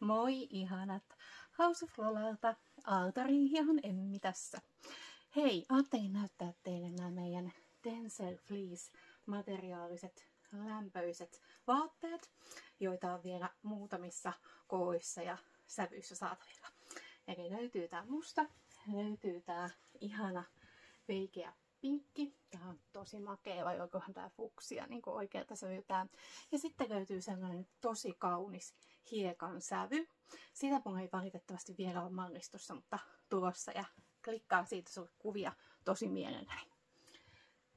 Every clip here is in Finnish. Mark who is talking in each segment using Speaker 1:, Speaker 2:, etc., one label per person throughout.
Speaker 1: Moi ihanat Houseflolalta, Aaltorinhihon Emmi tässä. Hei, ajattelin näyttää teille nämä meidän Tencel Fleece materiaaliset lämpöiset vaatteet, joita on vielä muutamissa kooissa ja sävyissä saatavilla. Eli löytyy tää musta, löytyy tää ihana veikeä pinkki. Tää on tosi makea, vai olikohan tää fuksia niin kuin oikealta sävyltään. Ja sitten löytyy sellainen tosi kaunis hiekan sävy. Sitä mulla ei valitettavasti vielä ole mallistossa, mutta tulossa, ja klikkaan siitä sulle kuvia tosi mielelläni.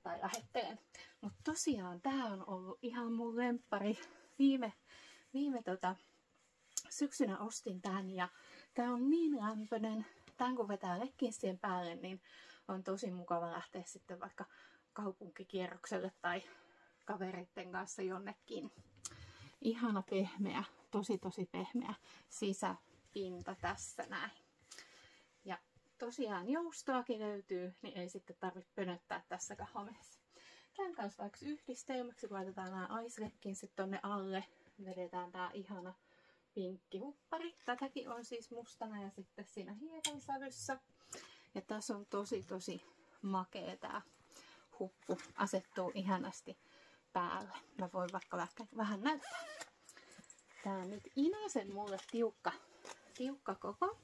Speaker 1: Tai lähettelen. Mutta tosiaan tää on ollut ihan mun lemppari. Viime syksynä ostin tän, ja tää on niin lämpöinen. Tän kun vetää legginsien päälle, niin on tosi mukava lähteä sitten vaikka kaupunkikierrokselle tai kavereiden kanssa jonnekin. Ihana pehmeä, tosi pehmeä sisäpinta tässä näin. Ja tosiaan joustoakin löytyy, niin ei sitten tarvitse pönöttää tässäkään homeessa. Tän kanssa vaikka yhdistelmäksi, kun laitetaan nämä ice legginsit tonne alle, vedetään tää ihana pinkki huppari. Tätäkin on siis mustana ja sitten siinä hiekan sävyssä. Ja tässä on tosi makea tää huppu. Asettuu ihanasti päälle. Mä voin vaikka vähän näyttää. Tää on nyt Inasen mulle tiukka koko.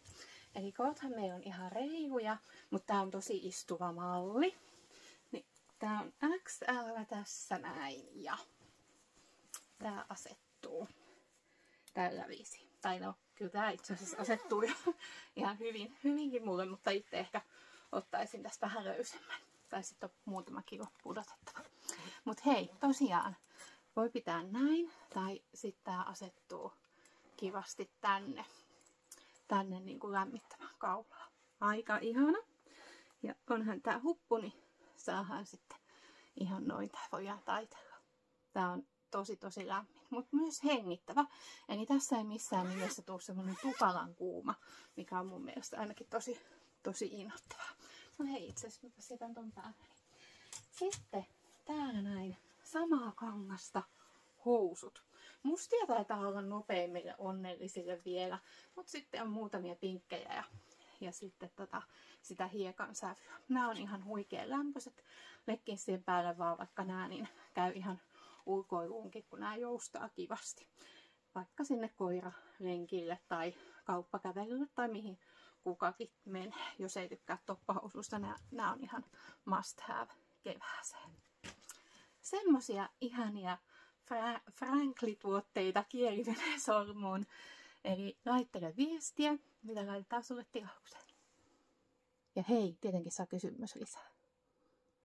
Speaker 1: Eli koothan meillä on ihan reiluja, mutta tää on tosi istuva malli. Niin, tää on XL tässä näin, ja tää asettuu tällä viisi. Tai no, kyllä tää itse asiassa asettuu jo ihan hyvinkin mulle, mutta itse ehkä ottaisin tästä vähän löysemmän. Tai sitten on muutama kilo pudotettava. Mut hei, tosiaan voi pitää näin, tai sitten tää asettuu kivasti tänne niin kuin lämmittämään kaulaa. Aika ihana. Ja onhan tää huppu, niin saadaan sitten ihan noin, tää voidaan taitella. Tää on tosi lämmin, mutta myös hengittävä. Eli tässä ei missään nimessä tule semmoinen tukalan kuuma, mikä on mun mielestä ainakin tosi innoittavaa. No hei, itse asiassa mä pesitän ton päälle. Sitten täällä näin samaa kangasta housut. Mustia taitaa olla nopeimmille onnellisille vielä, mutta sitten on muutamia pinkkejä ja sitten sitä hiekan sävyä. Nämä on ihan huikean lämpöiset. Legginsien päälle vaan vaikka nää, niin käy ihan ulkoiluunkin, kun nämä joustaa kivasti. Vaikka sinne koiralenkille tai kauppakävelylle tai mihin kukakin menee, jos ei tykkää toppahousuista. Nämä on ihan must have kevääseen. Semmosia ihania Frankly-tuotteita kieli menee sormuun. Eli laittele viestiä, mitä laitetaan sulle tilaukseen. Ja hei, tietenkin saa kysyä myös lisää.